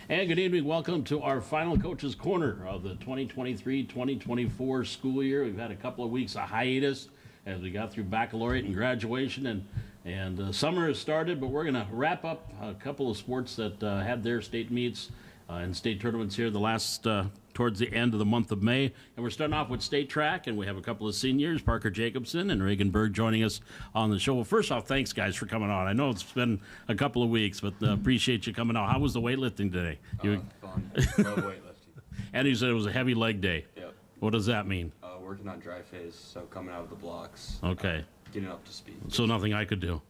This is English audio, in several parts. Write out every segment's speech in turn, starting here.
And good evening. Welcome to our final Coach's Corner of the 2023-2024 school year. We've had a couple of weeks of hiatus as we got through baccalaureate and graduation, and summer has started, but we're going to wrap up a couple of sports that had their state meets and state tournaments here the last towards the end of the month of May. And we're starting off with state track, and we have a couple of seniors, Parker Jacobson and Reagan Berg, joining us on the show. Well, first off, thanks, guys, for coming on. I know it's been a couple of weeks, but appreciate you coming on. How was the weightlifting today? Fun. Love weightlifting. And you said it was a heavy leg day. Yep. What does that mean? Working on dry phase, so coming out of the blocks. Okay. Getting up to speed. So nothing I could do.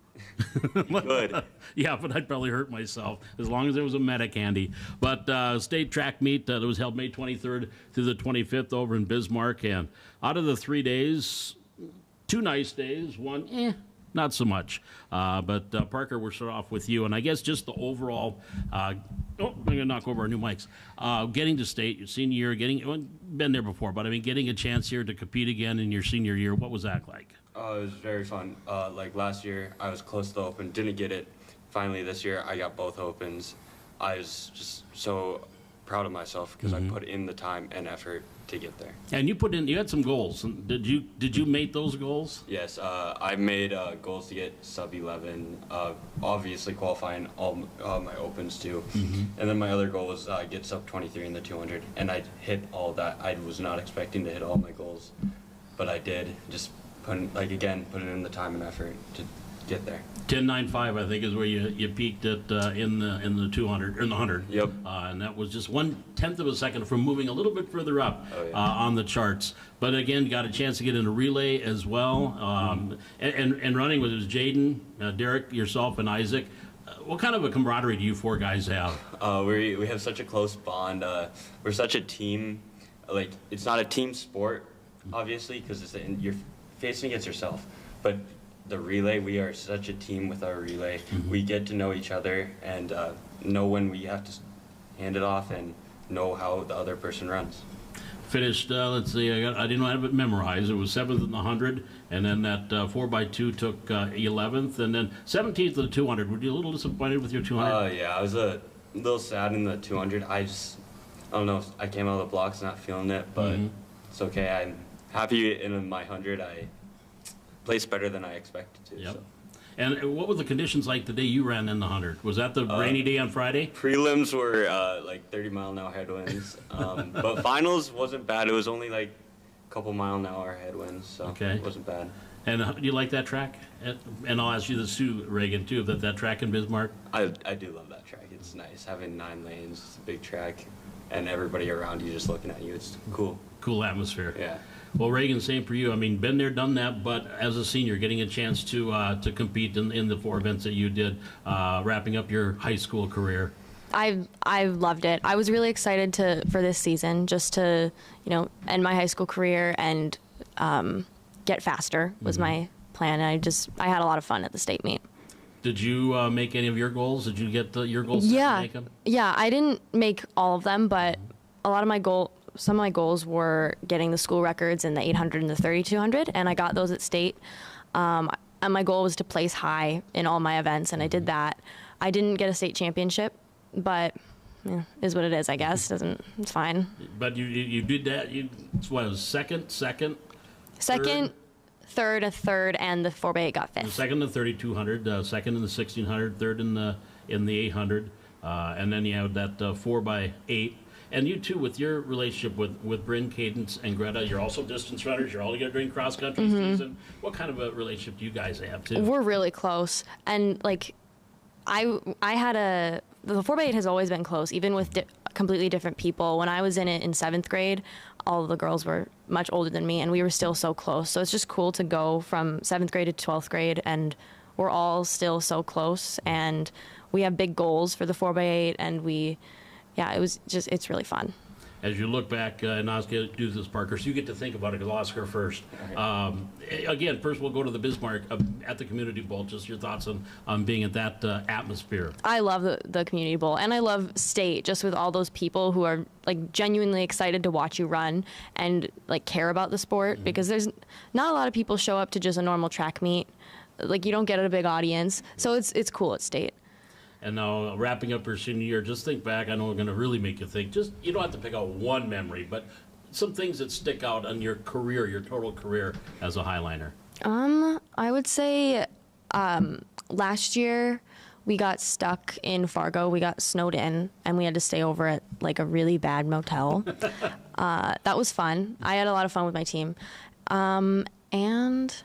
Good. Yeah, but I'd probably hurt myself as long as there was a medic handy. But state track meet that was held May 23rd through the 25th over in Bismarck. And out of the 3 days, 2 nice days, one, not so much. But Parker, we'll start off with you. And I guess just the overall, I'm going to knock over our new mics. Getting to state, your senior year, been there before, but I mean, getting a chance here to compete again in your senior year, what was that like? It was very fun. Like last year, I was close to the open, didn't get it. Finally, this year, I got both opens. I was just so proud of myself because I put in the time and effort to get there. And you had some goals. Did you make those goals? Yes, I made goals to get sub 11. Obviously qualifying all my opens too, and then my other goal was get sub 23 in the 200, and I hit all that. I was not expecting to hit all my goals, but I did. Just putting in the time and effort to get there. 10.95, I think, is where you peaked at in the 200 or in the 100. Yep. And that was just 1/10 of a second from moving a little bit further up on the charts. But again, got a chance to get in a relay as well. And running with Jaden, Derek, yourself, and Isaac. What kind of a camaraderie do you 4 guys have? We have such a close bond. We're such a team. Like, it's not a team sport, obviously, because you're facing against yourself, but the relay, we are such a team with our relay. We get to know each other and know when we have to hand it off and know how the other person runs. Finished, let's see, I didn't have it memorized. It was 7th in the 100, and then that 4x2 took 11th, and then 17th in the 200. Were you a little disappointed with your 200? Yeah, I was a little sad in the 200. I don't know, I came out of the blocks not feeling it, but it's okay. I'm happy in my 100. I placed better than I expected to. Yep. So. And what were the conditions like the day you ran in the 100? Was that the rainy day on Friday? Prelims were like 30-mile-an-hour headwinds, but finals wasn't bad. It was only like a couple mile-an-hour headwinds, so it wasn't bad. And do you like that track? And I'll ask you this too, Reagan, too, that track in Bismarck? I do love that track. It's nice. Having 9 lanes, it's a big track, and everybody around you just looking at you. It's cool. Cool atmosphere. Yeah. Well, Reagan, same for you. I mean, been there, done that, but as a senior, getting a chance to compete in the 4 events that you did, wrapping up your high school career. I loved it. I was really excited for this season, just to end my high school career and get faster was my plan. And I had a lot of fun at the state meet. Did you make any of your goals? Did you get your goals? Yeah, to make them? Yeah. I didn't make all of them, but a lot of some of my goals were getting the school records in the 800 and the 3200, and I got those at state. And my goal was to place high in all my events, and I did that. I didn't get a state championship, but is what it is, I guess. It's fine. But you did that. What was second, third, a third, and the 4x8 got 5th. Second in the 3200, second in the 1600, third in the 800, and then you have that 4x8. And you too, with your relationship with Bryn, Cadence, and Greta, you're also distance runners. You're all together during cross country season. What kind of a relationship do you guys have too? We're really close, and like the 4x8 has always been close, even with completely different people. When I was in it in 7th grade, all of the girls were much older than me, and we were still so close. So it's just cool to go from 7th grade to 12th grade, and we're all still so close, and we have big goals for the 4x8, and it's really fun. As you look back, and I'll do this, Parker, so you get to think about it, because I'll ask her first. Again, first we'll go to the Bismarck at the Community Bowl. Just your thoughts on being at that atmosphere. I love the Community Bowl, and I love state, just with all those people who are like genuinely excited to watch you run and like care about the sport, because there's not a lot of people show up to just a normal track meet. Like, you don't get a big audience, so it's cool at state. and now wrapping up your senior year, just think back. I know I'm going to really make you think. Just you don't have to pick out one memory, but some things that stick out on your career, your total career as a Highliner. I would say last year we got stuck in Fargo. We got snowed in, and we had to stay over at like a really bad motel. That was fun. I had a lot of fun with my team, and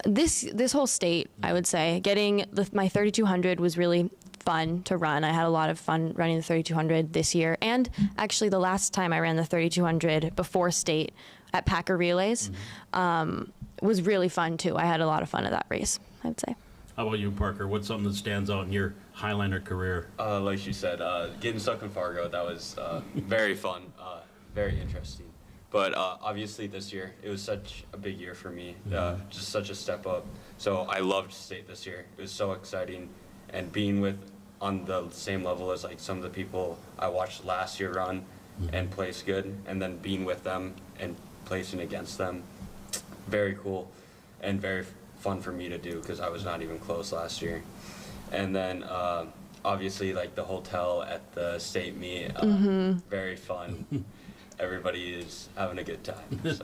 this whole state, I would say, getting my 3200 was really fun to run. I had a lot of fun running the 3200 this year, and actually the last time I ran the 3200 before state at Packer Relays was really fun too. I had a lot of fun at that race, I would say. How about you, Parker? What's something that stands out in your Highliner career? Like she said, getting stuck in Fargo, that was very fun, very interesting. But obviously this year, it was such a big year for me, just such a step up. So I loved state this year. It was so exciting, and being on the same level as like some of the people I watched last year run and place good, and then being with them and placing against them, very cool and very fun for me to do because I was not even close last year. And then obviously like the hotel at the state meet, very fun. Everybody is having a good time. So.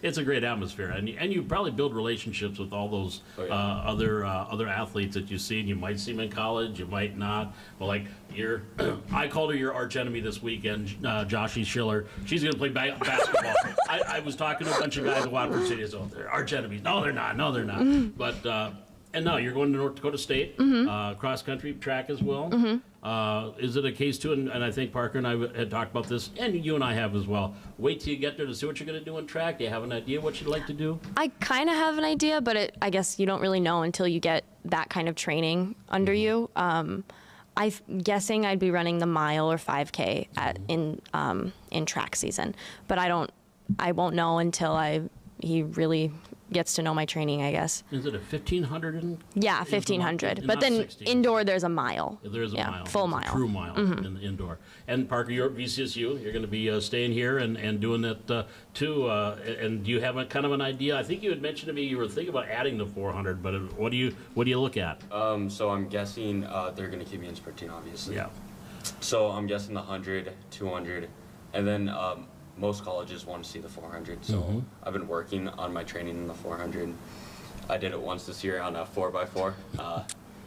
It's a great atmosphere, and you probably build relationships with all those other athletes that you see, and you might see them in college, you might not. Well, like I called her your arch enemy this weekend, Joshie Schiller. She's going to play basketball. I was talking to a bunch of guys at Watford City, so they're arch enemies. No, they're not. No, they're not. But and now you're going to North Dakota State, cross country track as well. Is it a case too? And I think Parker and I had talked about this, and you and I have as well. Wait till you get there to see what you're going to do in track. Do you have an idea what you'd like to do? I kind of have an idea, but I guess you don't really know until you get that kind of training under you. I'm guessing I'd be running the mile or 5K in track season, but I won't know until he really gets to know my training, I guess. Is it a 1500? Yeah, 1500. But then 16. Indoor, there's a mile. There's a mile. Full it's mile. A true mile in the indoor. And Parker, you're at VCSU. You're going to be staying here and doing that too. And do you have a kind of an idea? I think you had mentioned to me you were thinking about adding the 400, but what do you look at? So I'm guessing they're going to keep me in sprint team, obviously. Yeah. So I'm guessing the 100, 200, and then most colleges want to see the 400, so I've been working on my training in the 400. I did it once this year on a 4x4.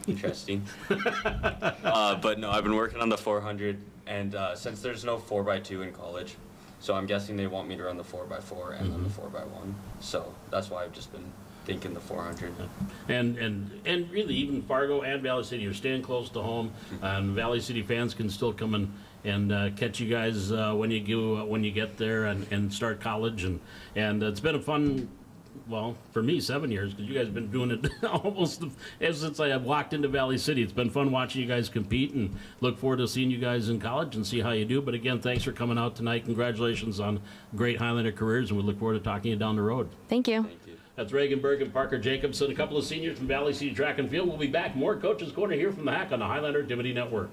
Interesting. But no, I've been working on the 400, and since there's no 4x2 in college, so I'm guessing they want me to run the 4x4 and then the 4x1. So that's why I've just been thinking the 400. And really, even Fargo and Valley City, you're staying close to home, and Valley City fans can still come and catch you guys when you get there and start college, and it's been a fun, well, for me, 7 years, because you guys have been doing it almost ever since I have walked into Valley City. It's been fun watching you guys compete, and look forward to seeing you guys in college and see how you do. But again, thanks for coming out tonight. Congratulations on great Highlander careers, and we look forward to talking to you down the road. Thank you. Thank you. That's Reagan Berg and Parker Jacobson, a couple of seniors from Valley City Track and Field. We'll be back. More Coach's Corner here from the Hack on the Highlander Activity Network.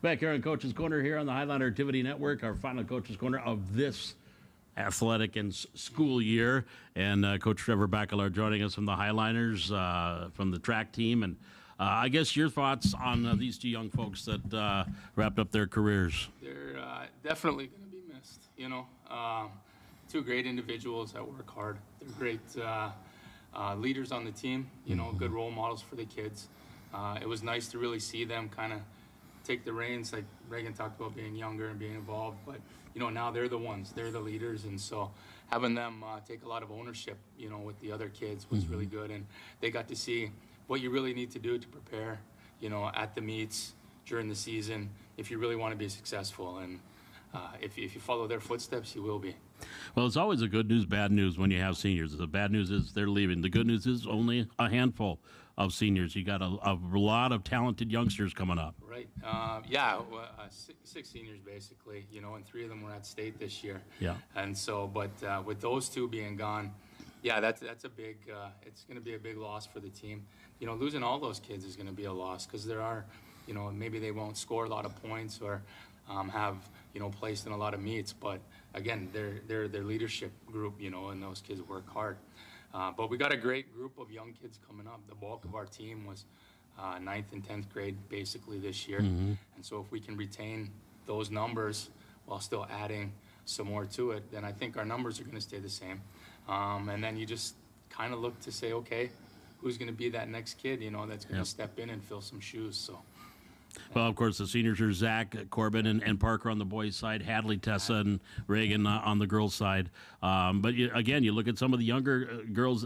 Back here on Coach's Corner here on the Highliner Activity Network, our final Coach's Corner of this athletic and school year. And Coach Trevor Bacalar joining us from the Highliners, from the track team. And I guess your thoughts on these two young folks that wrapped up their careers. They're definitely going to be missed, you know. Two great individuals that work hard. They're great leaders on the team, you know, good role models for the kids. It was nice to really see them kind of take the reins, like Reagan talked about being younger and being involved, but you know, now they're the ones, they're the leaders, and so having them take a lot of ownership, you know, with the other kids was really good, and they got to see what you really need to do to prepare, you know, at the meets during the season if you really want to be successful, and if you follow their footsteps, you will be. Well, it's always a good news, bad news when you have seniors. The bad news is they're leaving. The good news is only a handful of seniors. You got a lot of talented youngsters coming up. Right. Six seniors basically, you know, and 3 of them were at state this year. Yeah. And so, but with those 2 being gone, yeah, that's a big. It's going to be a big loss for the team. You know, losing all those kids is going to be a loss because there are, you know, maybe they won't score a lot of points or have, you know, placed in a lot of meets, but again, they're their leadership group, you know, and those kids work hard. But we got a great group of young kids coming up. The bulk of our team was 9th and 10th grade basically this year. And so if we can retain those numbers while still adding some more to it, then I think our numbers are going to stay the same. And then you just kind of look to say, okay, who's going to be that next kid, you know, that's going to step in and fill some shoes. So. Well, of course, the seniors are Zach, Corbin, and Parker on the boys' side, Hadley, Tessa, and Reagan on the girls' side. But again, you look at some of the younger girls,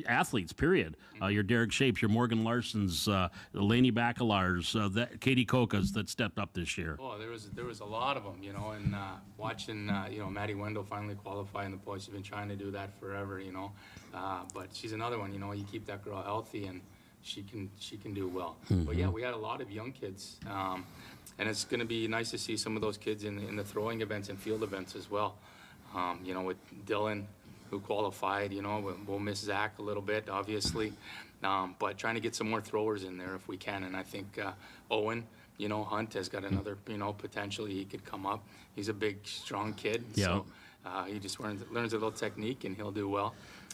athletes, period. Your Derek Shapes, your Morgan Larsons, Lainey Bacalars, Katie Kokas that stepped up this year. Oh, there was a lot of them, you know, and watching, you know, Maddie Wendell finally qualify in the boys. She's been trying to do that forever, you know. But she's another one, you know, you keep that girl healthy and she can do well. But yeah, we had a lot of young kids, and it's going to be nice to see some of those kids in the throwing events and field events as well. You know, with Dylan, who qualified, you know, we'll miss Zach a little bit, obviously, but trying to get some more throwers in there if we can. And I think Owen, you know, Hunt has got another, you know, potentially he could come up. He's a big, strong kid, so he just learns a little technique and he'll do well.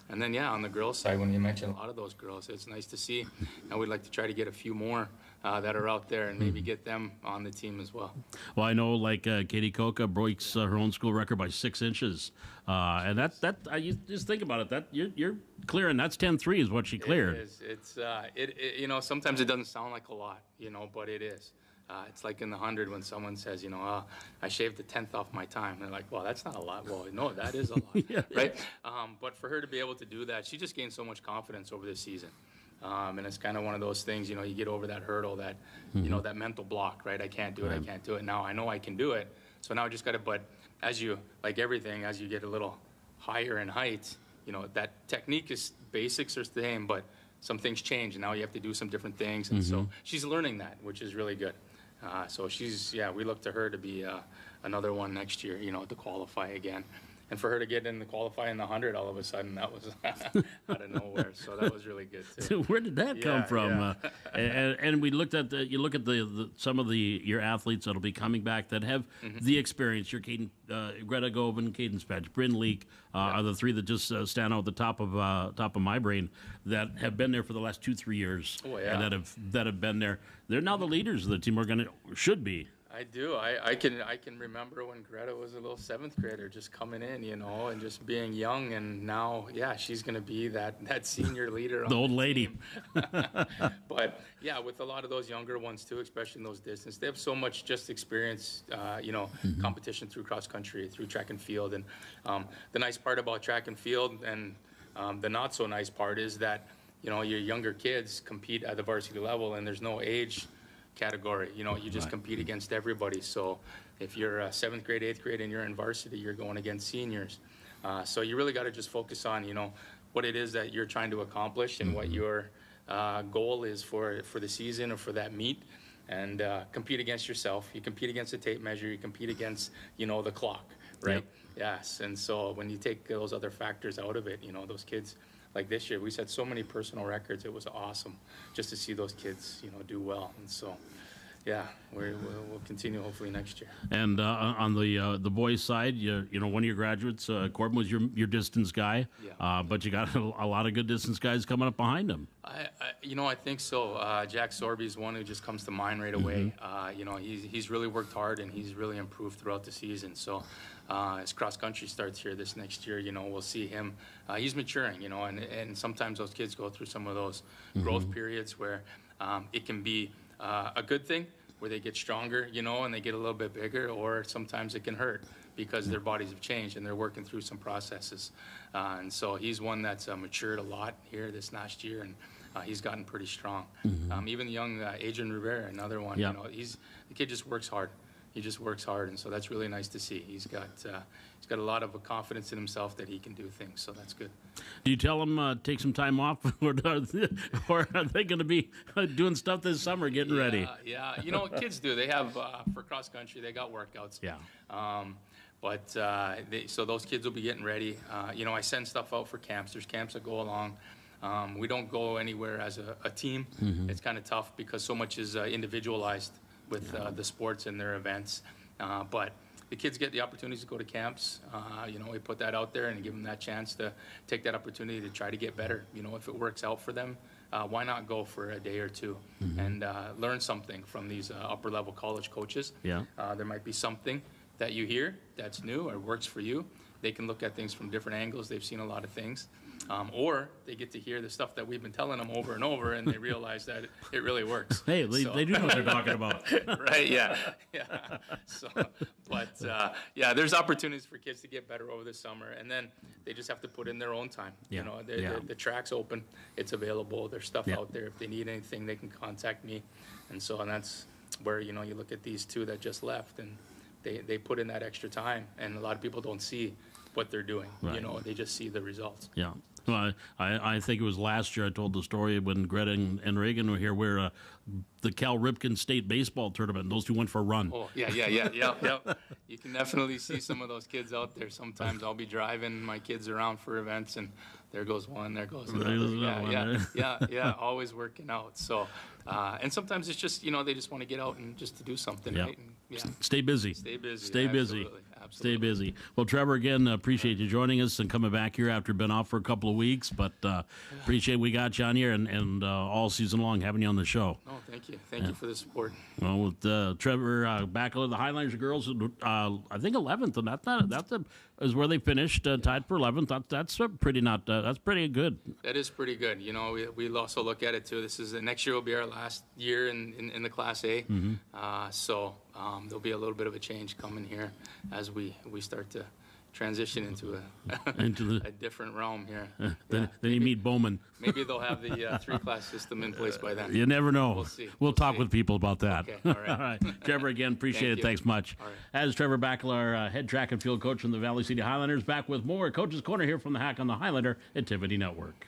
And then, yeah, on the girls' side, when you mentioned a lot of those girls, it's nice to see. And we'd like to try to get a few more that are out there and maybe get them on the team as well. Well, I know, like, Katie Koka breaks her own school record by 6 inches. And you just think about it. That you're clearing. That's 10-3 is what she cleared. It is. It's, you know, sometimes it doesn't sound like a lot, you know, but it is. It's like in the 100 when someone says, you know, I shaved the 10th off my time. And they're like, well, that's not a lot. Well, no, that is a lot, right? But for her to be able to do that, she just gained so much confidence over this season. And it's kind of one of those things, you know, you get over that hurdle, that, you know, that mental block, right? I can't do it, I can't do it. Now I know I can do it. So now I just got to, but as you, like everything, as you get a little higher in height, you know, that technique is, basics are the same, but some things change. And now you have to do some different things. And so she's learning that, which is really good. So she's, we look to her to be another one next year, you know, to qualify again. And for her to get in the qualify in the 100 all of a sudden, that was out of nowhere. So that was really good too. Where did that come from? Yeah. And we looked at you look at some of your athletes that'll be coming back that have the experience. Your Greta Govan, Caden Spetch, Bryn Leak are the 3 that just stand out at the top of my brain that have been there for the last 2-3 years. Oh, yeah. And that have been there. They're now the leaders of the team. Should be. I do. I can remember when Greta was a little 7th grader just coming in, you know, and just being young, and now, she's going to be that senior leader. The old lady. But yeah, with a lot of those younger ones too, especially in those distance, they have so much just experience, you know, competition through cross country, through track and field. And the nice part about track and field and the not so nice part is that, you know, your younger kids compete at the varsity level and there's no age category. You know, you just compete against everybody. So if you're 7th grade, 8th grade, and you're in varsity, you're going against seniors. So you really got to just focus on, you know, what it is that you're trying to accomplish and what your goal is for the season or for that meet, and compete against yourself. You compete against the tape measure. You compete against, you know, the clock, right? Yep. Yes. And so when you take those other factors out of it, you know, those kids, like this year, we set so many personal records. It was awesome just to see those kids, you know, do well. And so, yeah, we'll continue hopefully next year. And on the boys' side, you know, one of your graduates, Corbin, was your distance guy. Yeah. But you got a lot of good distance guys coming up behind him. I think so. Jack Sorby's one who just comes to mind right away. You know, he's really worked hard and he's really improved throughout the season. So as cross country starts here this next year, you know, we'll see him. He's maturing, you know, and sometimes those kids go through some of those growth periods where it can be a good thing, where they get stronger, you know, and they get a little bit bigger, or sometimes it can hurt because their bodies have changed and they're working through some processes. And so he's one that's matured a lot here this last year, and he's gotten pretty strong. Even the young Adrian Rivera, another one, you know, the kid just works hard. He just works hard, and so that's really nice to see. He's got a lot of confidence in himself that he can do things, so that's good. Do you tell them take some time off, or are they going to be doing stuff this summer, getting ready? Yeah, you know, kids do. They have for cross country, they got workouts. Yeah. So those kids will be getting ready. You know, I send stuff out for camps. There's camps that go along. We don't go anywhere as a team. It's kind of tough because so much is individualized with the sports and their events. But the kids get the opportunities to go to camps. You know, we put that out there and give them that chance to take that opportunity to try to get better. You know, if it works out for them, why not go for a day or two and learn something from these upper-level college coaches? Yeah. There might be something that you hear that's new or works for you. They can look at things from different angles. They've seen a lot of things. Or they get to hear the stuff that we've been telling them over and over, and they realize that it really works. Hey, they do know what they're talking about. Right, yeah. So, yeah, there's opportunities for kids to get better over the summer, and then they just have to put in their own time. Yeah. You know, the track's open. It's available. There's stuff out there. If they need anything, they can contact me. And that's where, you know, you look at these two that just left, and they put in that extra time, and a lot of people don't see what they're doing. Right. You know, they just see the results. Yeah. Well, I think it was last year I told the story when Greta and Reagan were here, where the Cal Ripken State baseball tournament, and those two went for a run. Oh, yeah. You can definitely see some of those kids out there. Sometimes I'll be driving my kids around for events, and there goes one, there goes another. Yeah, always working out. So, and sometimes it's just, you know, they just want to get out and just to do something, right? And, Stay busy. Stay busy. Stay busy. Stay busy. Well, Trevor, again, appreciate you joining us and coming back here after been off for a couple of weeks, but appreciate we got you on here and all season long having you on the show. Oh, thank you. Thank you for the support. Well, with Trevor Backler, the Highlanders girls, I think 11th, and that is where they finished, tied for 11th. That's pretty good. That is pretty good. You know, we also look at it too. Next year will be our last year in the Class A. So there'll be a little bit of a change coming here as we start to transition into a different realm here. Then you meet Bowman. Maybe they'll have the 3-class system in place by then. You never know. We'll see. We'll talk with people about that. Okay, all right. All right. Trevor, again, appreciate it. Thanks much. All right. As Trevor Backler, head track and field coach from the Valley City Highlanders, back with more Coach's Corner here from the Hack on the Highlander Activity Network.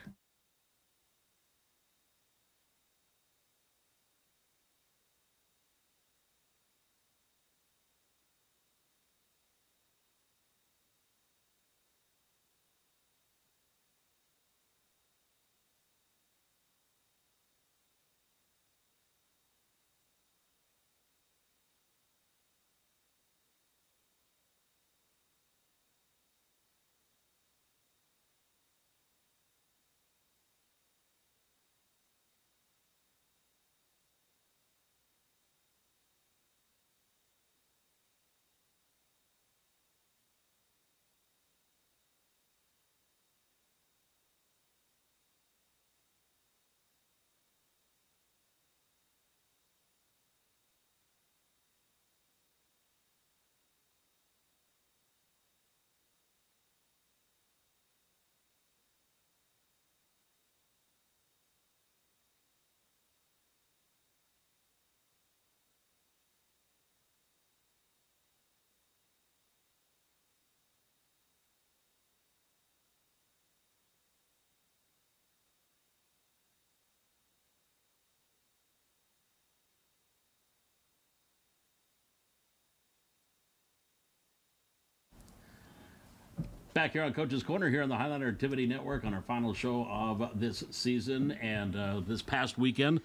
Back here on Coach's Corner here on the Highlander Activity Network on our final show of this season. And this past weekend,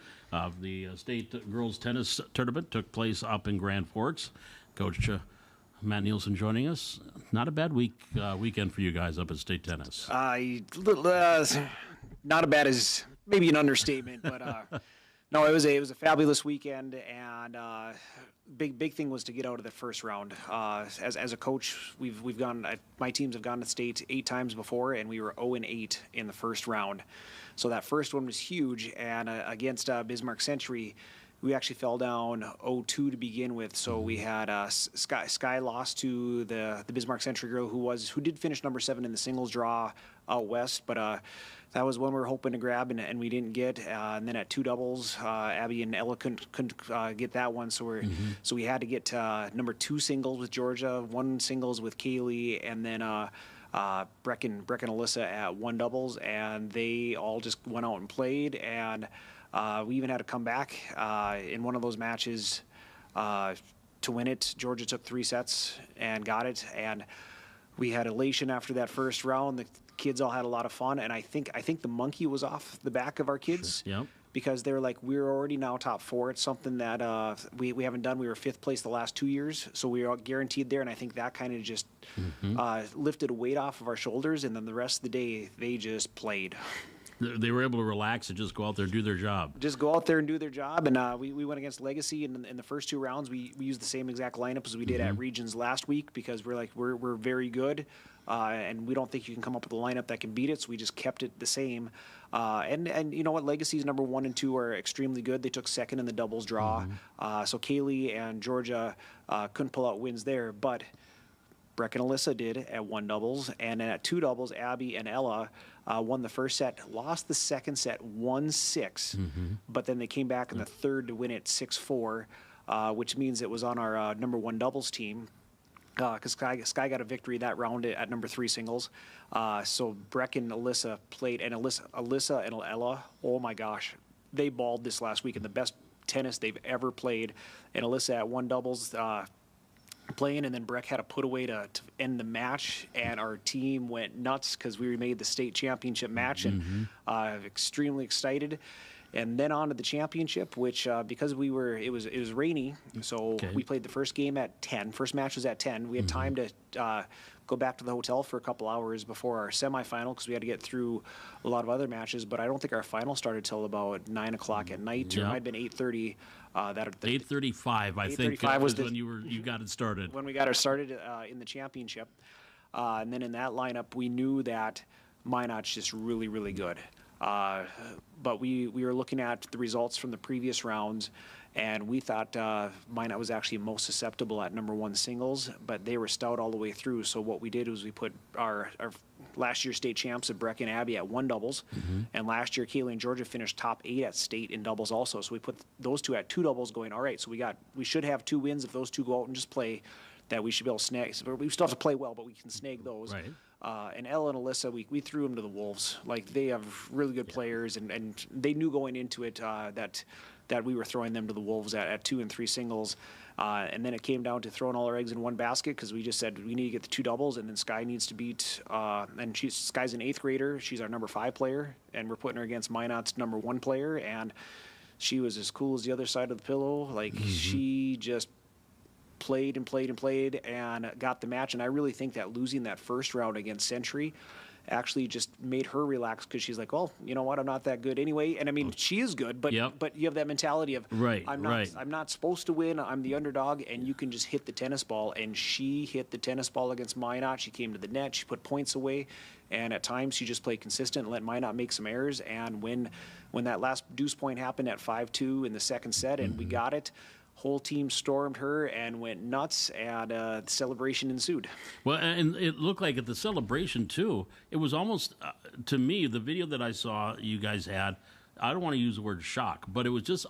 the state girls tennis tournament took place up in Grand Forks. Coach Matt Nielsen joining us. Not a bad weekend for you guys up at state tennis. Not a bad is maybe an understatement, but no, it was a fabulous weekend, and big thing was to get out of the first round. As a coach, we've gone. My teams have gone to state 8 times before, and we were 0-8 in the first round. So that first one was huge, and against Bismarck Century, we actually fell down 0-2 to begin with. So we had Sky lost to the Bismarck Century girl who did finish number 7 in the singles draw out west, but that was one we were hoping to grab, and we didn't get. And then at 2 doubles, Abby and Ella couldn't get that one, so we had to get number 2 singles with Georgia, 1 singles with Kaylee, and then Breck and Alyssa at 1 doubles, and they all just went out and played, and we even had to come back in one of those matches to win it. Georgia took 3 sets and got it, and we had elation after that first round. The kids all had a lot of fun, and I think the monkey was off the back of our kids. Sure. Yep. Because they're like, we're already now top 4. It's something that we haven't done. We were 5th place the last 2 years, so we are guaranteed there, and I think that kind of just lifted a weight off of our shoulders, and then the rest of the day, they just played. They were able to relax and just go out there and do their job. Just go out there and do their job, and we went against Legacy in the first 2 rounds. We used the same exact lineup as we did at Regions last week, because we're very good, and we don't think you can come up with a lineup that can beat it, so we just kept it the same. And you know what, Legacy's number 1 and 2 are extremely good. They took 2nd in the doubles draw, so Kaylee and Georgia couldn't pull out wins there, but Breck and Alyssa did at 1 doubles, and then at 2 doubles, Abby and Ella won the first set, lost the second set 1-6, but then they came back in the third to win it 6-4, which means it was on our number 1 doubles team, because Sky got a victory that round at number 3 singles. So Breck and Alyssa played, and Alyssa and Ella, oh my gosh, they balled this last week in the best tennis they've ever played. And Alyssa at 1 doubles playing, and then Breck had a put away to end the match, and our team went nuts because we made the state championship match, and extremely excited. And then on to the championship, which because it was rainy, so we played the first game at 10. First match was at 10. We had time to go back to the hotel for a couple hours before our semifinal, because we had to get through a lot of other matches. But I don't think our final started till about 9 o'clock at night. Or it might have been 8:30. 8:35, I think, was when you got it started. When we got it started in the championship, and then in that lineup, we knew that Minot's just really, really good. But we were looking at the results from the previous rounds, and we thought Minot was actually most susceptible at number 1 singles, but they were stout all the way through. So what we did was we put our last year's state champs at Breck and Abby at 1 doubles, and last year Kaylee and Georgia finished top 8 at state in doubles also. So we put those 2 at 2 doubles, going, all right, so we should have 2 wins if those 2 go out and just play, that we should be able to snag. So we still have to play well, but we can snag those. Right. And Ella and Alyssa, we threw them to the wolves. Like, they have really good players, and they knew going into it that we were throwing them to the wolves at 2 and 3 singles. And then it came down to throwing all our eggs in one basket, because we just said we need to get the 2 doubles, and then Sky needs to beat. And Sky's an 8th grader. She's our number 5 player, and we're putting her against Minot's number 1 player. And she was as cool as the other side of the pillow. Like, she just played and got the match. And I really think that losing that first round against Century actually just made her relax, because she's like, well, you know what, I'm not that good anyway. And I mean, she is good, but but you have that mentality of, I'm not supposed to win, I'm the underdog, and you can just hit the tennis ball. And she hit the tennis ball against Minot. She came to the net, she put points away, and at times she just played consistent and let Minot make some errors. And when that last deuce point happened at 5-2 in the second set, and we got it, whole team stormed her and went nuts, and the celebration ensued. Well, and it looked like at the celebration, too, it was almost, to me, the video that I saw you guys had, I don't want to use the word shock, but it was just,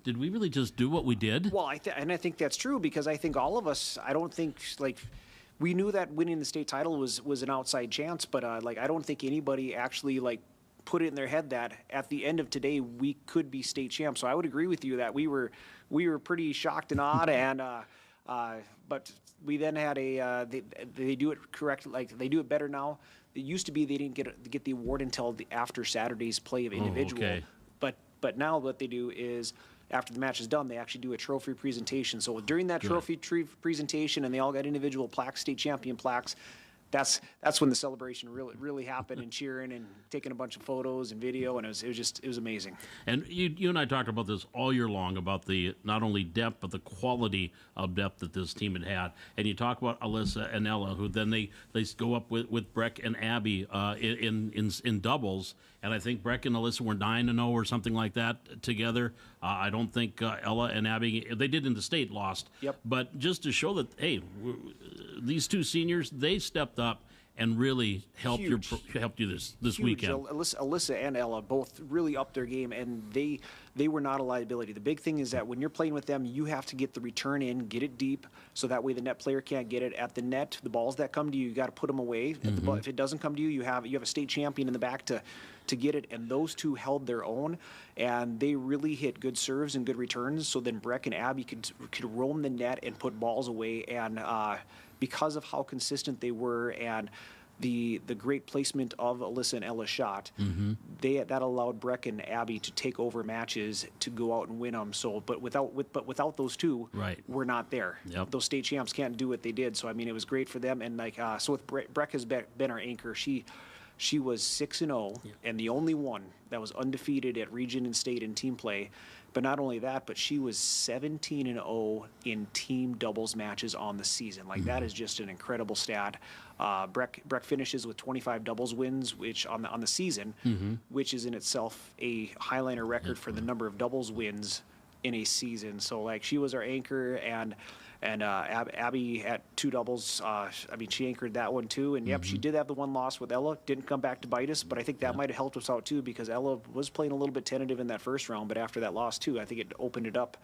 did we really just do what we did? Well, I think that's true, because I think all of us, I don't think, like, we knew that winning the state title was an outside chance, but, I don't think anybody actually, put it in their head that at the end of today we could be state champs. So I would agree with you that we were pretty shocked and awed, and But we then had they do it correct, like they do it better now. It used to be they didn't get the award until after Saturday's play of individual. okay. But now what they do is after the match is done, they actually do a trophy presentation. So during that trophy presentation, and they all got individual plaques, state champion plaques. That's when the celebration really happened, and cheering and taking a bunch of photos and video, and it was amazing. And you and I talked about this all year long, about the not only depth but the quality of depth that this team had. And you talk about Alyssa and Ella, who then they go up with Breck and Abby in doubles. And I think Breck and Alyssa were 9-0 or something like that together. I don't think Ella and Abby, they did in the state, lost. Yep. But just to show that, hey, these two seniors, they stepped up and really helped you this Huge. weekend. Alyssa and Ella both really upped their game, and they were not a liability. The big thing is that when you're playing with them, you have to get the return in, get it deep, so that way the net player can't get it at the net. The balls that come to you, you got to put them away. If it doesn't come to you, you have a state champion in the back to get it, and those two held their own, and they really hit good serves and good returns. So then Breck and Abby could roam the net and put balls away, and because of how consistent they were and the great placement of Alyssa and Ella's shot, that allowed Breck and Abby to take over matches to go out and win them. So, but without those two, we're not there. Yep. Those state champs can't do what they did. So I mean, it was great for them. And so with Breck has been our anchor. She was 6-0 and the only one that was undefeated at region and state in team play. But not only that, but she was 17-0 in team doubles matches on the season. Like that is just an incredible stat. Breck finishes with 25 doubles wins, which on the season, which is in itself a Highliner record for the number of doubles wins in a season. So like she was our anchor, and Abby had 2 doubles. I mean, she anchored that one too. And yep, she did have the one loss with Ella. Didn't come back to bite us, but I think that might have helped us out too, because Ella was playing a little bit tentative in that first round. But after that loss too, I think it opened it up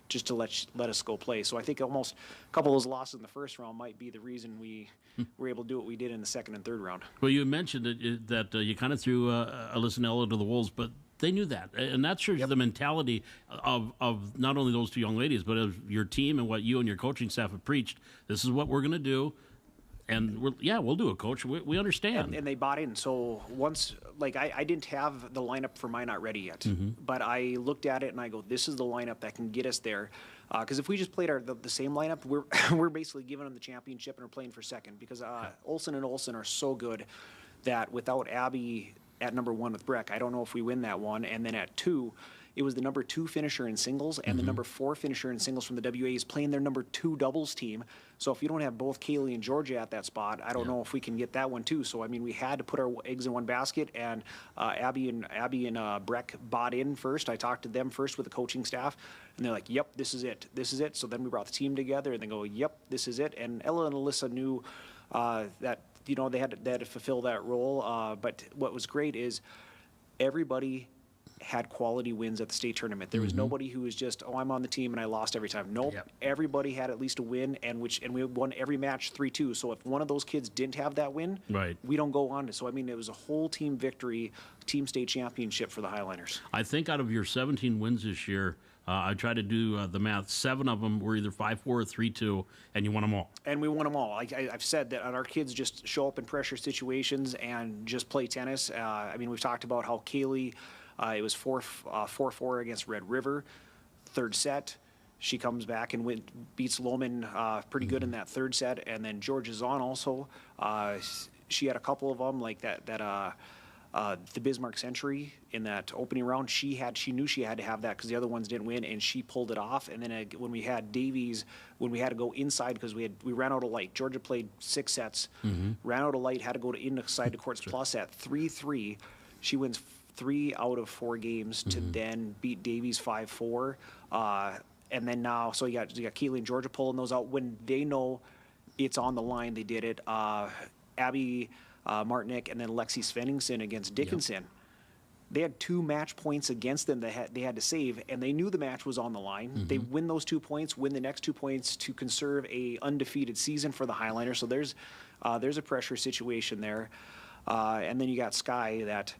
just to let us go play. So I think almost a couple of those losses in the first round might be the reason we were able to do what we did in the second and third round. Well, you mentioned that you kind of threw Alyssa and Ella to the wolves, but they knew that, and that shows the mentality of not only those two young ladies, but of your team and what you and your coaching staff have preached. This is what we're going to do, and we'll do it, Coach. We understand. And they bought in. So once, like I didn't have the lineup for My Not Ready yet, but I looked at it and I go, this is the lineup that can get us there. Because if we just played the same lineup, we're basically giving them the championship and we're playing for second. Because Olsen and Olsen are so good that without Abby at number 1 with Breck, I don't know if we win that one. And then at 2, it was the number 2 finisher in singles and the number 4 finisher in singles from the WA is playing their number 2 doubles team. So if you don't have both Kaylee and Georgia at that spot, I don't know if we can get that one too. So I mean, we had to put our eggs in one basket, and Abby and Breck bought in first. I talked to them first with the coaching staff, and they're like, "Yep, this is it. This is it." So then we brought the team together, and they go, "Yep, this is it." And Ella and Alyssa knew that they had to fulfill that role. But what was great is everybody had quality wins at the state tournament. There was nobody who was just, I'm on the team and I lost every time. Nope. Yep. Everybody had at least a win, and we won every match 3-2. So if one of those kids didn't have that win, we don't go on to. So I mean, it was a whole team victory, team state championship for the Highliners. I think out of your 17 wins this year, I tried to do the math. 7 of them were either 5-4 or 3-2, and you won them all. And we won them all. I've said that our kids just show up in pressure situations and just play tennis. I mean, we've talked about how Kaylee, it was 4-4 against Red River, third set. She comes back and beats Lohman pretty good in that third set. And then Georgia Zahn also, she had a couple of them like that the Bismarck Century in that opening round. She knew she had to have that because the other ones didn't win, and she pulled it off. And then when we had Davies, when we had to go inside because we ran out of light. Georgia played 6 sets, ran out of light, had to go to inside the courts plus at 3-3. She wins 3 out of 4 games to then beat Davies 5-4. And then now, so you got Keely and Georgia pulling those out when they know it's on the line. They did it. Abby Martinick and then Lexi Svenningsson against Dickinson. Yep. They had 2 match points against them that they had to save, and they knew the match was on the line. They win those 2 points, win the next 2 points to conserve a undefeated season for the Highliners. So there's a pressure situation there. And then you got Sky that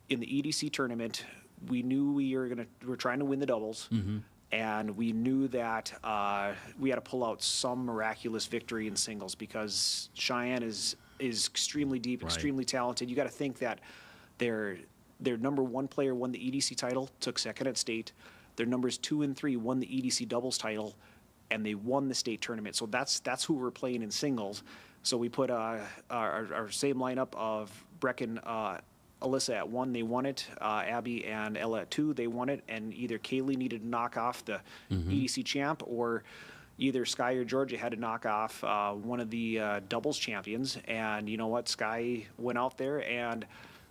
in the EDC tournament, we knew we were trying to win the doubles. And we knew that we had to pull out some miraculous victory in singles because Cheyenne is extremely deep, Right. extremely talented. You got to think that their number one player won the EDC title, took second at state. Their numbers 2 and 3 won the EDC doubles title, and they won the state tournament. So that's who we're playing in singles. So we put our same lineup of Brecken, Alyssa at 1, they won it. Abby and Ella at 2, they won it. And either Kaylee needed to knock off the EDC champ, or either Sky or Georgia had to knock off one of the doubles champions. And you know what? Sky went out there and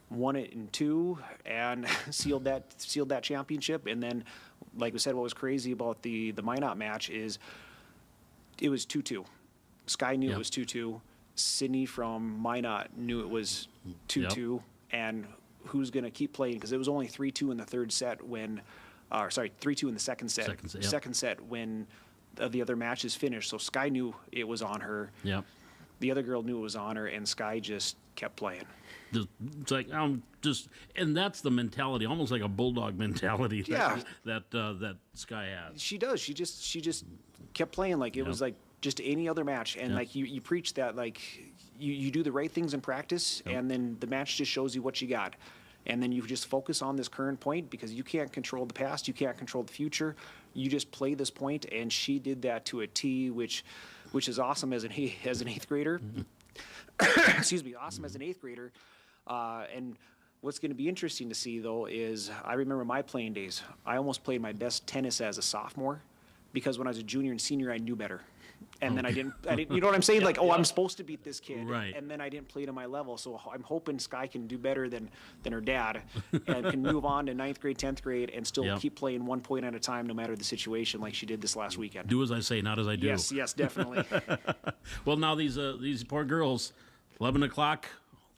won it in 2 and sealed that championship. And then, like we said, what was crazy about the Minot match is it was 2-2. Sky knew it was 2-2. Sydney from Minot knew it was 2-2. And who's going to keep playing? Because it was only 3-2 in the third set when, 3-2 in the second set. Second set when the other matches finished. So Sky knew it was on her. Yep. The other girl knew it was on her, and Sky just kept playing. It's like and that's the mentality, almost like a bulldog mentality. That Sky has. She does. She just kept playing like it was like just any other match, and like you preach that like. You do the right things in practice, and then the match just shows you what you got. And then you just focus on this current point because you can't control the past, you can't control the future. You just play this point, and she did that to a T, which is awesome as an eighth grader. Excuse me, awesome as an eighth grader. And what's going to be interesting to see, though, is I remember my playing days. I almost played my best tennis as a sophomore because when I was a junior and senior, I knew better. And then I didn't, you know what I'm saying? I'm supposed to beat this kid. Right. And then I didn't play to my level. So I'm hoping Sky can do better than her dad and can move on to 9th grade, 10th grade and still keep playing 1 point at a time no matter the situation like she did this last weekend. Do as I say, not as I do. Yes, definitely. Well, now these poor girls, 11 o'clock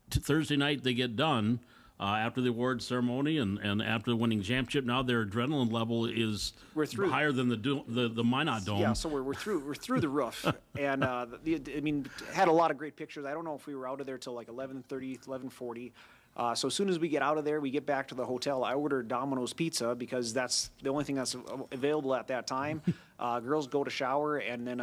Thursday night, they get done. After the award ceremony and after winning championship, now their adrenaline level is higher than the Minot Dome. Yeah, so we're through the roof, and had a lot of great pictures. I don't know if we were out of there till like 11:30, 11:40. So as soon as we get out of there, we get back to the hotel. I order Domino's pizza because that's the only thing that's available at that time. Girls go to shower, and then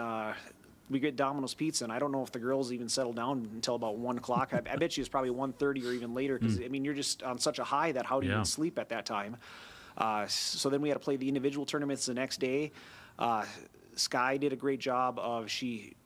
we get Domino's pizza, and I don't know if the girls even settle down until about 1 o'clock. I bet you it's probably 1:30 or even later because, you're just on such a high that how do you even sleep at that time? So then we had to play the individual tournaments the next day. Sky did a great job of she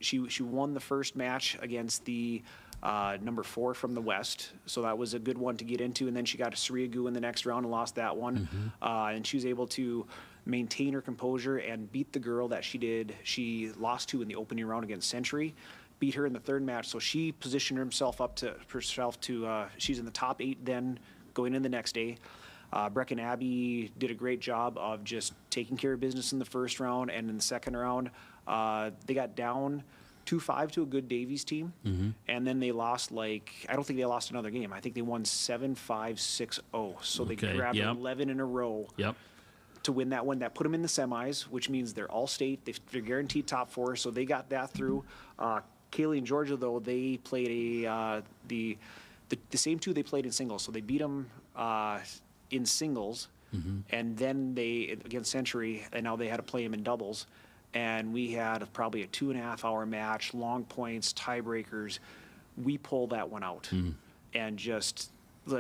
won the first match against the number 4 from the West, so that was a good one to get into. And then she got to Sriagu in the next round and lost that one. And she was able to maintain her composure and beat the girl that she lost to in the opening round against Century, beat her in the third match. So she positioned herself to she's in the top 8 then going in the next day. Breck and Abby did a great job of just taking care of business in the first round, and in the second round they got down 2-5 to a good Davies team, and then they lost I don't think they lost another game. I think they won 7-5, 6-0. So they grabbed 11 in a row to win that one. That put them in the semis, which means they're all state. They're guaranteed top 4, so they got that through. Kaylee and Georgia, though, they played the same 2 they played in singles, so they beat them in singles, and then they against Century, and now they had to play them in doubles. And we had probably a 2.5-hour match, long points, tiebreakers. We pulled that one out, and just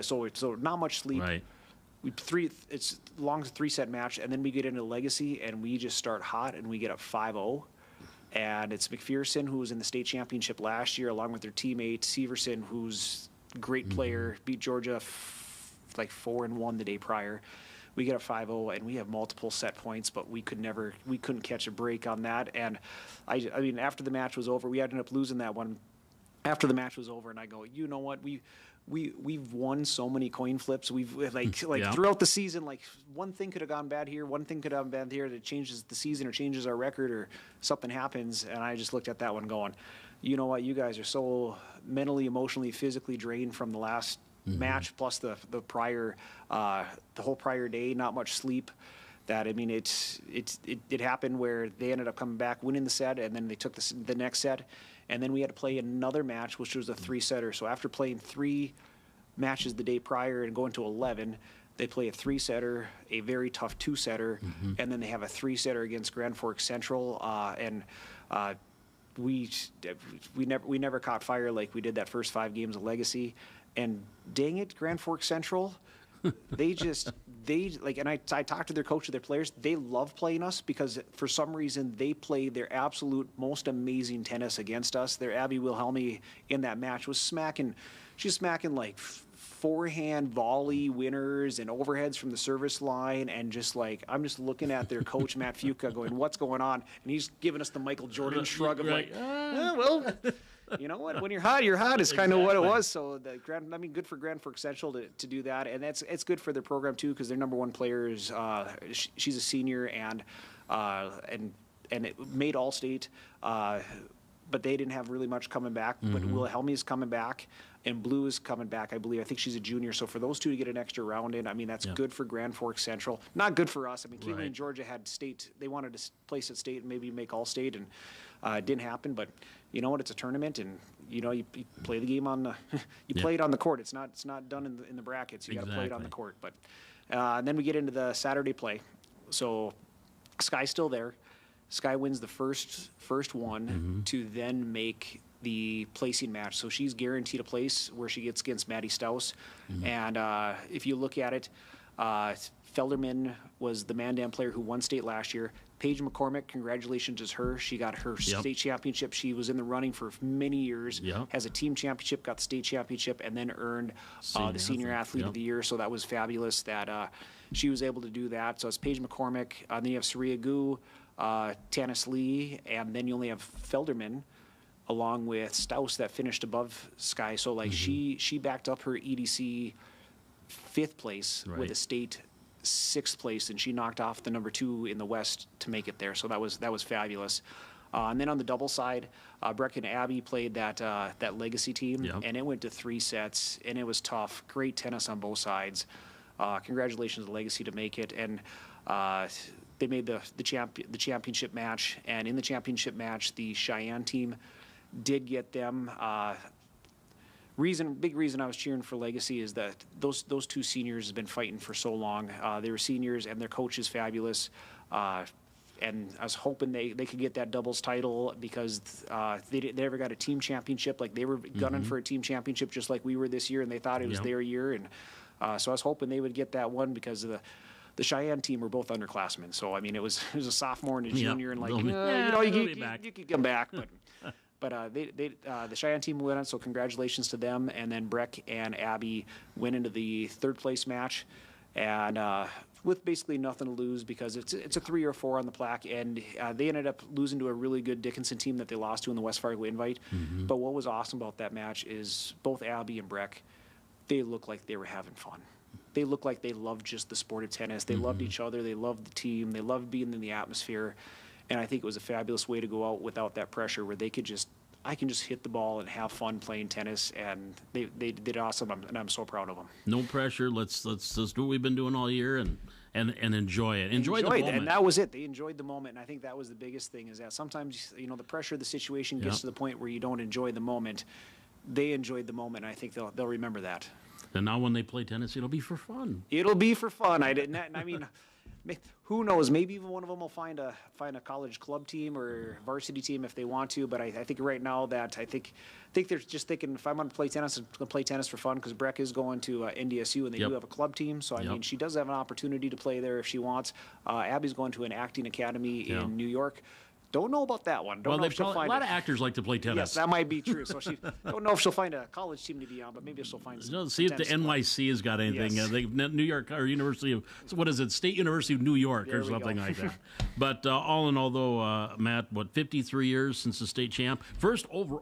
so not much sleep. Right. It's long 3-set match, and then we get into Legacy, and we just start hot, and we get up 5-0. And it's McPherson, who was in the state championship last year, along with their teammate Severson, who's a great player, beat Georgia 4-1 the day prior. We get a 5-0, and we have multiple set points, but we couldn't catch a break on that. And I mean, after the match was over, we ended up losing that one. After the match was over, and I go, you know what, we've won so many coin flips. We've throughout the season, one thing could have gone bad here, one thing could have gone bad here that changes the season or changes our record or something happens. And I just looked at that one going, you know what, you guys are so mentally, emotionally, physically drained from the last match plus the prior the whole prior day, not much sleep, that it happened where they ended up coming back winning the set, and then they took the next set, and then we had to play another match, which was a 3-setter. So after playing 3 matches the day prior and going to 11, They play a 3-setter, a very tough 2-setter, and then they have a 3-setter against Grand Forks Central. We never caught fire like we did that first 5 games of Legacy. And dang it, Grand Forks Central, they and I talked to their coach and their players. They love playing us because for some reason they play their absolute most amazing tennis against us. Their Abby Wilhelmi in that match was smacking like forehand volley winners and overheads from the service line, and just like I'm just looking at their coach Matt Fuca going, what's going on? And he's giving us the Michael Jordan shrug of like, well, you know what? When you're hot is kind of what it was. So good for Grand Forks Central to do that, and it's good for their program too because their number 1 player is she's a senior and it made All-State. But they didn't have really much coming back. But Wilhelmi is coming back, and Blue is coming back, I believe. I think she's a junior. So for those two to get an extra round in, I mean, that's good for Grand Forks Central. Not good for us. I mean, Keighley and Georgia had state. They wanted to place at state and maybe make All-State, and it didn't happen. But you know what? It's a tournament, and you know you play the game on the play it on the court. It's not done in the brackets. You got to play it on the court. But and then we get into the Saturday play. So Sky's still there. Sky wins the first one to then make the placing match. So she's guaranteed a place where she gets against Maddie Stouse. And if you look at it, Felderman was the Mandan player who won state last year. Paige McCormick, congratulations to her. She got her state championship. She was in the running for many years, has a team championship, got the state championship, and then earned the senior athlete of the year. So that was fabulous that she was able to do that. So it's Paige McCormick. Then you have Saria Gu, Tanis Lee, and then you only have Felderman along with Stouse that finished above Sky. So like she backed up her EDC 5th place with a state 6th place, and she knocked off the number 2 in the West to make it there. So that was fabulous. And then on the double side, Breck and Abby played that Legacy team, and it went to 3 sets, and it was tough. Great tennis on both sides. Congratulations to Legacy to make it, and they made the championship match. And in the championship match, the Cheyenne team did get them. Big reason I was cheering for Legacy is that those 2 seniors have been fighting for so long. They were seniors, and their coach is fabulous. And I was hoping they could get that doubles title because they never got a team championship. Like they were gunning for a team championship just like we were this year, and they thought it was their year. And so I was hoping they would get that one because of the Cheyenne team were both underclassmen. So I mean, it was a sophomore and a junior, and like you could come back, but the Cheyenne team went on. So congratulations to them. And then Breck and Abby went into the 3rd place match, and with basically nothing to lose because it's a 3 or 4 on the plaque, and they ended up losing to a really good Dickinson team that they lost to in the West Fargo Invite. But what was awesome about that match is both Abby and Breck, they looked like they were having fun. They looked like they loved just the sport of tennis. They loved each other. They loved the team. They loved being in the atmosphere. And I think it was a fabulous way to go out without that pressure where I can just hit the ball and have fun playing tennis. And they did awesome, and I'm so proud of them. No pressure. Let's do what we've been doing all year and enjoy it. Enjoy the moment. And that was it. They enjoyed the moment. And I think that was the biggest thing is that sometimes, the pressure of the situation gets to the point where you don't enjoy the moment. They enjoyed the moment, and I think they'll remember that. And now when they play tennis, it'll be for fun. It'll be for fun. I mean, who knows? Maybe even one of them will find a college club team or varsity team if they want to. But I think right now that I think they're just thinking if I'm going to play tennis, I'm going to play tennis for fun because Breck is going to NDSU and they do have a club team. So I mean, she does have an opportunity to play there if she wants. Abby's going to an acting academy in New York. Don't know about that one. Don't know if she'll find a lot of actors like to play tennis. Yes, that might be true. So she don't know if she'll find a college team to be on, but maybe she'll find some. See if the NYC has got anything. Yes. New York or University of what is it? State University of New York or something like that. But all in all, though, Matt, 53 years since the state champ, first over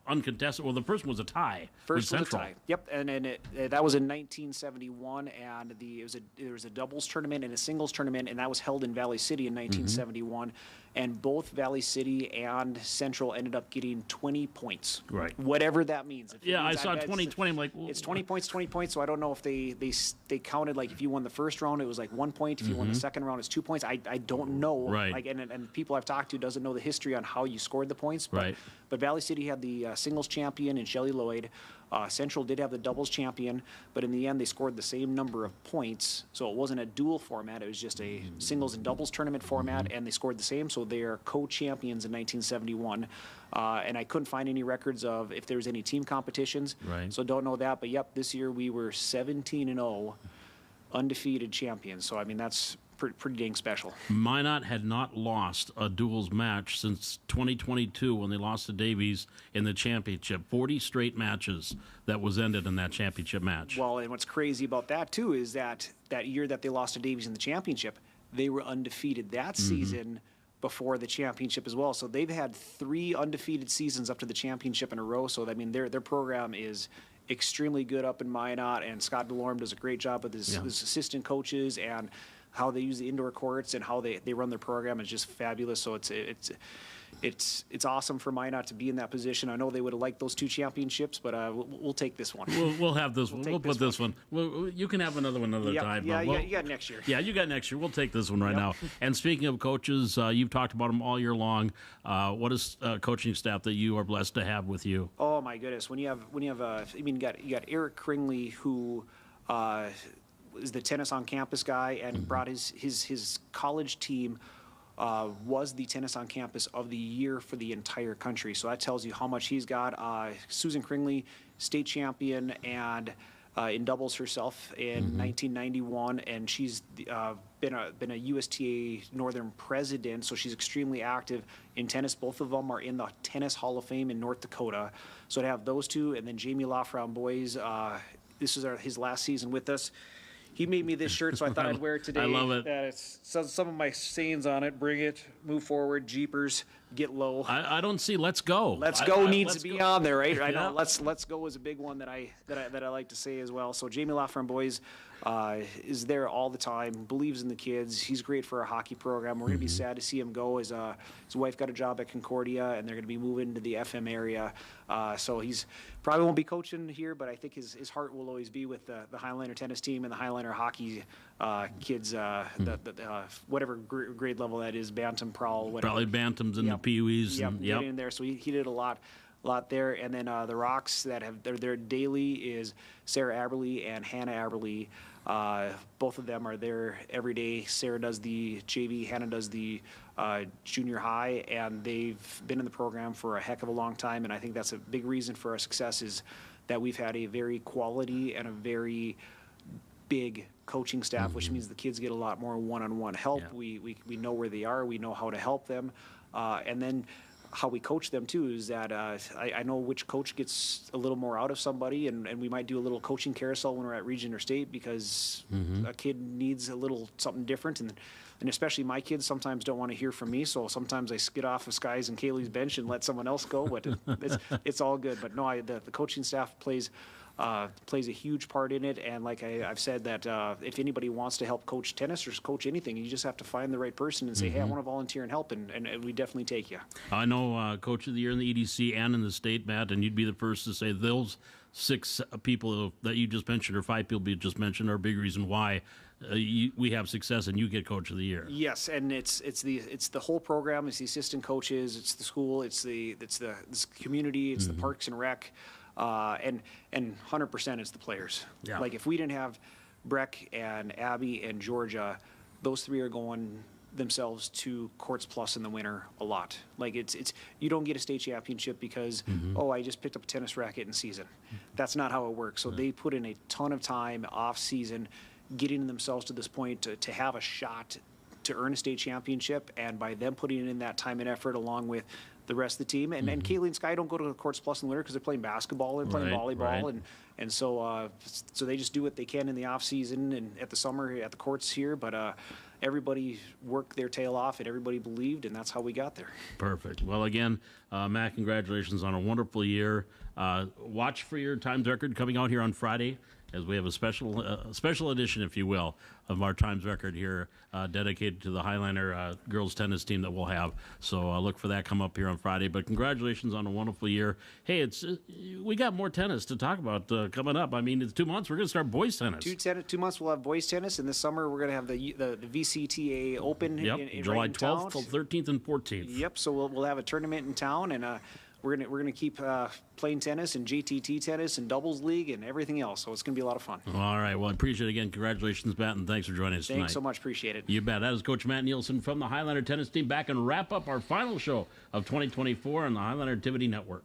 uncontested. Well, the first one was a tie. First was a tie. Yep, and that was in 1971, and there was a doubles tournament and a singles tournament, and that was held in Valley City in 1971. And both Valley City and Central ended up getting 20 points. Right. Whatever that means. I saw 20. I'm like, well, it's 20 points. So I don't know if they counted like if you won the first round, it was like 1 point. If you won the second round, it's 2 points. I don't know. Right. Like and people I've talked to doesn't know the history on how you scored the points. But Valley City had the singles champion in Shelley Lloyd. Central did have the doubles champion, but in the end they scored the same number of points. So it wasn't a dual format, it was just a singles and doubles tournament format, and they scored the same, so they are co-champions in 1971. And I couldn't find any records of if there was any team competitions, Right. so don't know that. But yep, this year we were 17-0, undefeated champions. So I mean, that's pretty dang special. Minot had not lost a duels match since 2022 when they lost to Davies in the championship. 40 straight matches that was ended in that championship match. Well, and what's crazy about that too is that year that they lost to Davies in the championship, they were undefeated that season before the championship as well. So they've had 3 undefeated seasons up to the championship in a row. So I mean, their program is extremely good up in Minot, and Scott Delorme does a great job with his assistant coaches, and how they use the indoor courts and how they run their program is just fabulous. So it's awesome for Minot to be in that position. I know they would have liked those 2 championships, but we'll take this one. We'll have this one. We'll take put this one. Well, you can have another one another time. Yeah, but you got next year. Yeah, you got next year. We'll take this one right now. And speaking of coaches, you've talked about them all year long. What is coaching staff that you are blessed to have with you? Oh my goodness! When you have I mean, you got Eric Kringley, who is the tennis on campus guy, and brought his college team. Was the tennis on campus of the year for the entire country. So that tells you how much he's got. Susan Kringley, state champion, and in doubles herself in 1991, and she's been a USTA Northern president, so she's extremely active in tennis. Both of them are in the Tennis Hall of Fame in North Dakota. So to have those two, and then Jamie Laframboise, this is his last season with us. He made me this shirt, so I thought I'd wear it today. I love it. It's some of my sayings on it. Bring it, move forward, jeepers, get low. I don't see "Let's Go." Let's go needs to be on there, right? I know. Yeah. Let's go is a big one that I like to say as well. So Jamie Laframboise is there all the time, believes in the kids. He's great for our hockey program. We're gonna be sad to see him go. His wife got a job at Concordia, and they're gonna be moving to the FM area. So he's probably won't be coaching here, but I think his heart will always be with the Highlander tennis team and the Highlander hockey kids. Whatever grade level that is, bantam, prowl, whatever. Probably bantams and the peewees. Yep, and, get in there. So he did a lot there. And then the Rocks that have they're there daily is Sarah Aberly and Hannah Aberly. Both of them are there every day. Sarah does the JV, Hannah does the junior high, and they've been in the program for a heck of a long time. And I think that's a big reason for our success is that we've had a very quality and a very big coaching staff, which means the kids get a lot more one-on-one help. Yeah. We know where they are. We know how to help them. And then how we coach them too is that I know which coach gets a little more out of somebody, and we might do a little coaching carousel when we're at region or state because a kid needs a little something different, and especially my kids sometimes don't want to hear from me, so sometimes I skid off of Sky's and Kaylee's bench and let someone else go, but it's all good. But no, the coaching staff plays a huge part in it, and like I've said that if anybody wants to help coach tennis or coach anything, you just have to find the right person and say, hey, I want to volunteer and help, and we definitely take you. I know Coach of the Year in the EDC and in the state, Matt, and you'd be the first to say those 6 people that you just mentioned, or 5 people you just mentioned, are a big reason why we have success and you get Coach of the Year. Yes, and it's the whole program. It's the assistant coaches. It's the school. It's the community. It's the Parks and Rec. And 100% it's the players. Yeah. Like if we didn't have Breck and Abby and Georgia, those 3 are going themselves to Courts Plus in the winter a lot. Like it's you don't get a state championship because I just picked up a tennis racket in season. That's not how it works. So they put in a ton of time off season, getting themselves to this point to have a shot to earn a state championship, and by them putting in that time and effort along with the rest of the team. And Kaylee and Sky don't go to the Courts Plus in the winter because they're playing basketball and playing volleyball. Right. And so they just do what they can in the off season and at the summer at the courts here. But everybody worked their tail off and everybody believed, and that's how we got there. Perfect. Well, again, Matt, congratulations on a wonderful year. Watch for your times record coming out here on Friday, as we have a special edition, if you will, of our times record here dedicated to the Highlander girls tennis team that we'll have. So look for that come up here on Friday. But congratulations on a wonderful year. Hey, we got more tennis to talk about coming up. I mean, it's 2 months. We're going to start boys tennis. 2 months we'll have boys tennis, and this summer we're going to have the VCTA Open. Yep, in July right in town. 12th, 13th, and 14th. Yep, so we'll have a tournament in town, and we're gonna keep playing tennis and JTT tennis and doubles league and everything else. So it's gonna be a lot of fun. All right. Well, I appreciate it again. Congratulations, Matt, and thanks for joining us tonight. Thanks so much. Appreciate it. You bet. That is Coach Matt Nielsen from the Highlander tennis team. Back and wrap up our final show of 2024 on the Highlander Activity Network.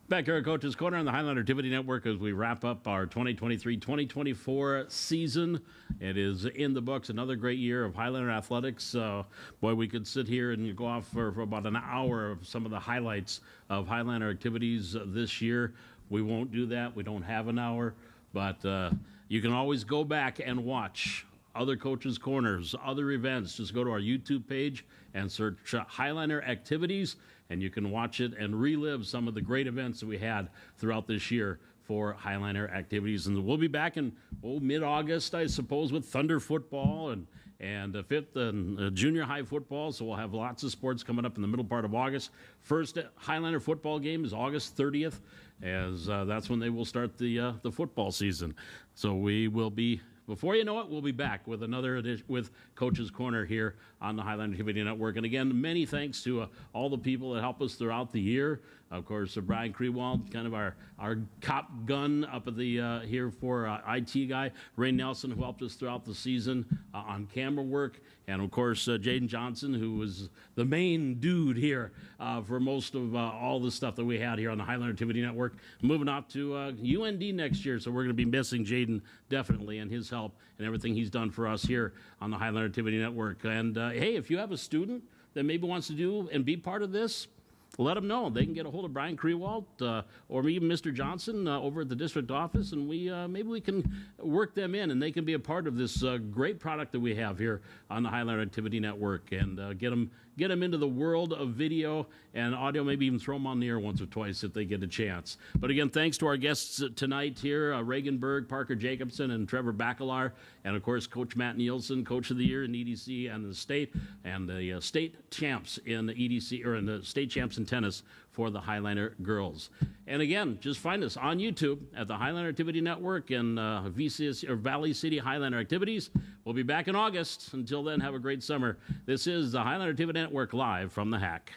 Back here at Coach's Corner on the Highlander Activity Network as we wrap up our 2023-2024 season. It is in the books, another great year of Highlander athletics. Boy, we could sit here and go off for about an hour of some of the highlights of Highlander activities this year. We won't do that. We don't have an hour, but you can always go back and watch other Coaches' Corners, other events. Just go to our YouTube page and search Highlander Activities, and you can watch it and relive some of the great events that we had throughout this year for Highlander activities. And we'll be back in mid-August, I suppose, with Thunder football and fifth and junior high football. So we'll have lots of sports coming up in the middle part of August. First Highlander football game is August 30th, as that's when they will start the football season. So we will be, before you know it, we'll be back with another edition with Coach's Corner here on the Highlander Activity Network. And again, many thanks to all the people that help us throughout the year. Of course, Brian Krewald, kind of our cop gun up at the here for IT guy. Ray Nelson, who helped us throughout the season on camera work. And, of course, Jaden Johnson, who was the main dude here for most of all the stuff that we had here on the Highlander Activity Network. Moving off to UND next year, so we're going to be missing Jaden definitely and his help and everything he's done for us here on the Highlander Activity Network. And, hey, if you have a student that maybe wants to do and be part of this, let them know. They can get a hold of Brian Krewald or even Mr. Johnson over at the district office, and we maybe we can work them in, and they can be a part of this great product that we have here on the Highlander Activity Network, and get them into the world of video and audio, maybe even throw them on the air once or twice if they get a chance. But again, thanks to our guests tonight here, Reagan Berg, Parker Jacobson, and Trevor Bacalar, and of course, Coach Matt Nielsen, Coach of the Year in EDC and the state, and the state champs in the EDC, or in the state champs in tennis for the Highlander girls. And again, just find us on YouTube at the Highlander Activity Network and VCS, or Valley City Highlander Activities. We'll be back in August. Until then, have a great summer. This is the Highlander Activity Network live from the Hack.